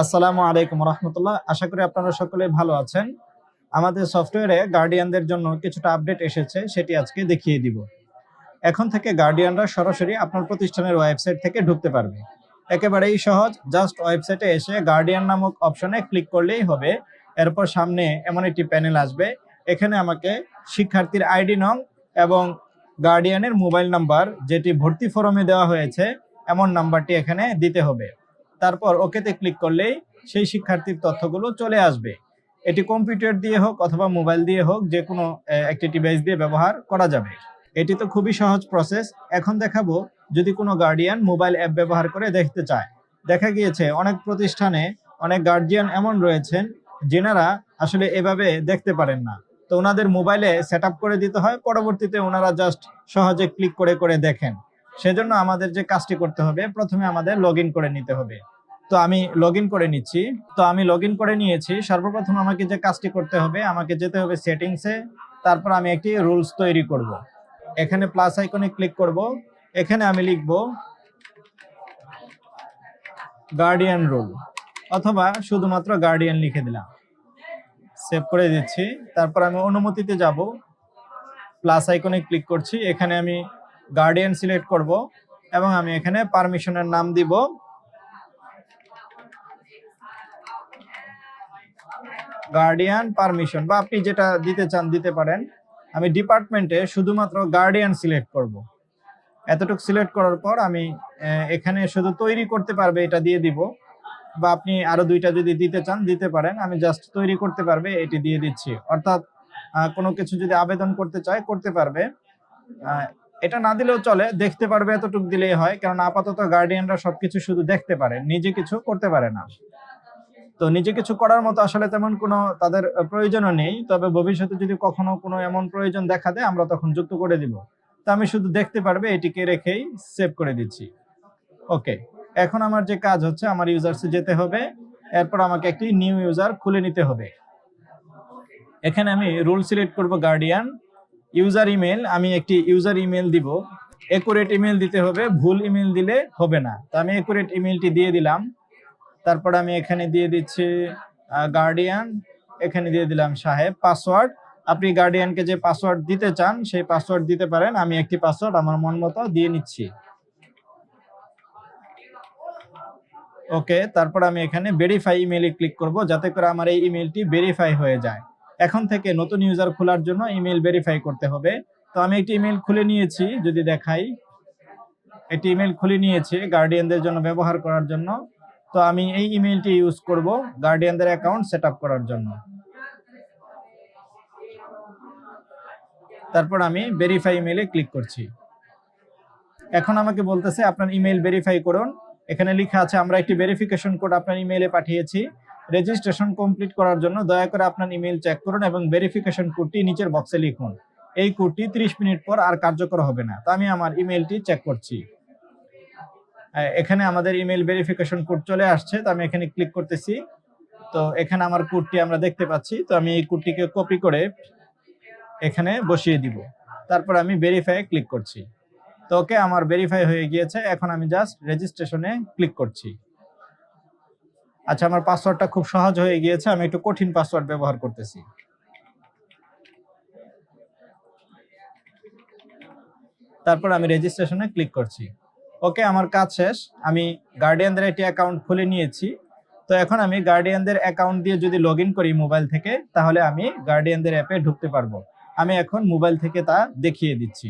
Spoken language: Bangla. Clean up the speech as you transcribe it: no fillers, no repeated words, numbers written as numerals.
আসসালামু আলাইকুম রহমতুল্লাহ। আশা করি আপনারা সকলে ভালো আছেন। আমাদের সফটওয়্যারে গার্ডিয়ানদের জন্য কিছুটা আপডেট এসেছে, সেটি আজকে দেখিয়ে দিব। এখন থেকে গার্ডিয়ানরা সরাসরি আপনার প্রতিষ্ঠানের ওয়েবসাইট থেকে ঢুকতে পারবে। একেবারেই সহজ, জাস্ট ওয়েবসাইটে এসে গার্ডিয়ান নামক অপশনে ক্লিক করলেই হবে। এরপর সামনে এমন একটি প্যানেল আসবে। এখানে আমাকে শিক্ষার্থীর আইডি নং এবং গার্ডিয়ানের মোবাইল নাম্বার, যেটি ভর্তি ফরমে দেওয়া হয়েছে, এমন নাম্বারটি এখানে দিতে হবে। তারপর ওকেতে ক্লিক করলেই সেই শিক্ষার্থীর তথ্যগুলো চলে আসবে। এটি কম্পিউটার দিয়ে হোক অথবা মোবাইল দিয়ে হোক, যে কোনো একটি ডিভাইস দিয়ে ব্যবহার করা যাবে। এটি তো খুবই সহজ প্রসেস। এখন দেখাবো যদি কোনো গার্ডিয়ান মোবাইল অ্যাপ ব্যবহার করে দেখতে চায়। দেখা গিয়েছে অনেক প্রতিষ্ঠানে অনেক গার্ডিয়ান এমন রয়েছেন যেনারা আসলে এভাবে দেখতে পারেন না। তো ওনাদের মোবাইলে সেট আপ করে দিতে হয়, পরবর্তীতে ওনারা জাস্ট সহজে ক্লিক করে করে দেখেন। সেজন্য আমাদের যে কাজটি করতে হবে, প্রথমে আমাদের লগ ইন করে নিতে হবে। তো আমি লগ ইন করে নিচ্ছি। করে নিয়েছি। সর্বপ্রথম আমাকে যে কাজটি করতে হবে, আমাকে যেতে হবে সেটিংসে। তারপর আমি একটি রুলস তৈরি করব। এখানে প্লাস আইকনে ক্লিক করব। এখানে আমি লিখব গার্ডিয়ান রুল, অথবা শুধুমাত্র গার্ডিয়ান লিখে দিলাম। সেভ করে দিচ্ছি। তারপর আমি অনুমতিতে যাব, প্লাস আইকনে ক্লিক করছি। এখানে আমি গার্ডিয়ান সিলেক্ট করব এবং আমি এখানে পারমিশনের নাম দিব গার্ডিয়ান পারমিশন, বা আপনি যেটা দিতে চান দিতে পারেন। আমি ডিপার্টমেন্টে শুধুমাত্র গার্ডিয়ান সিলেক্ট করব। এতটুকু সিলেক্ট করার পর আমি এখানে শুধু তৈরি করতে পারবে এটা দিয়ে দিব, বা আপনি আরো দুইটা যদি দিতে চান দিতে পারেন। আমি জাস্ট তৈরি করতে পারবে এটি দিয়ে দিচ্ছি। অর্থাৎ কোনো কিছু যদি আবেদন করতে চায় করতে পারবে। এটা না দিলেও চলে, দেখতে পারবে এতটুকু দিলেই হয়, কারণ আপাতত গার্ডিয়ানরা সবকিছু শুধু দেখতে পারে, নিজে কিছু করতে পারে না। তো নিজে কিছু করার মতো আসলে তেমন কোনো তাদের প্রয়োজনও নেই। তবে ভবিষ্যতে যদি কখনো কোনো এমন প্রয়োজন দেখা দেয়, আমরা তখন যুক্ত করে দিব। তো আমি শুধু দেখতে পারবে এটিকে রেখেই সেভ করে দিচ্ছি। ওকে, এখন আমার যে কাজ হচ্ছে, আমার ইউজার্সে যেতে হবে। এরপর আমাকে একটি নিউ ইউজার খুলে নিতে হবে। এখানে আমি রুল সিলেক্ট করব গার্ডিয়ান। ইউজার ইমেল, আমি একটি ইউজার ইমেল দিব। একুরেট ইমেল দিতে হবে, ভুল ইমেল দিলে হবে না। তো আমি একুরেট ইমেলটি দিয়ে দিলাম। তারপর আমি এখানে দিয়ে দিচ্ছি গার্ডিয়ান, এখানে দিয়ে দিলাম সাহেব। পাসওয়ার্ড, আপনি গার্ডিয়ানকে যে পাসওয়ার্ড দিতে চান সেই পাসওয়ার্ড দিতে পারেন। আমি একটি পাসওয়ার্ড আমার মন মতো দিয়ে নিচ্ছি। ওকে, তারপর আমি এখানে ভেরিফাই ইমেইলে ক্লিক করব, যাতে করে আমার এই ইমেলটি ভেরিফাই হয়ে যায়। এখন থেকে নতুন ইউজার খোলার জন্য ইমেল ভেরিফাই করতে হবে। তো আমি একটি ইমেল খুলে নিয়েছি, যদি দেখাই, একটি ইমেল খুলে নিয়েছি গার্ডিয়ানদের জন্য ব্যবহার করার জন্য। তো আমি এই ইমেলটি ইউজ করব গার্ডিয়ানদের অ্যাকাউন্ট সেট আপ করার জন্য। তারপর আমি ভেরিফাই ইমেইলে ক্লিক করছি। এখন আমাকে বলতেছে আপনার ইমেল ভেরিফাই করুন। এখানে লেখা আছে আমরা একটি ভেরিফিকেশন কোড আপনার ইমেইলে পাঠিয়েছি। রেজিস্ট্রেশন কমপ্লিট করার জন্য দয়া করে আপনার ইমেল চেক করুন এবং ভেরিফিকেশন কোডটি নিচের বক্সে লিখুন। এই কোডটি 30 মিনিট পর আর কার্যকর হবে না। তো আমি আমার ইমেলটি চেক করছি। এখানে আমাদের ইমেল ভেরিফিকেশন কোড চলে আসছে। তো আমি এখানে ক্লিক করতেছি। তো এখানে আমার কোডটি আমরা দেখতে পাচ্ছি। তো আমি এই কোডটিকে কপি করে এখানে বসিয়ে দিব। তারপর আমি ভেরিফাই ক্লিক করছি। তো ওকে, আমার ভেরিফাই হয়ে গিয়েছে। এখন আমি জাস্ট রেজিস্ট্রেশনে ক্লিক করছি। আচ্ছা, আমার পাসওয়ার্ডটা খুব সহজ হয়ে গিয়েছে। আমি একটু কঠিন পাসওয়ার্ড ব্যবহার করতেছি। তারপর আমি রেজিস্ট্রেশনে ক্লিক করছি। ওকে, আমার কাজ শেষ। আমি গার্ডিয়ানদের একটি অ্যাকাউন্ট খুলে নিয়েছি। তো এখন আমি গার্ডিয়ানদের অ্যাকাউন্ট দিয়ে যদি লগ ইন করি মোবাইল থেকে, তাহলে আমি গার্ডিয়ানদের অ্যাপে ঢুকতে পারবো। আমি এখন মোবাইল থেকে তা দেখিয়ে দিচ্ছি।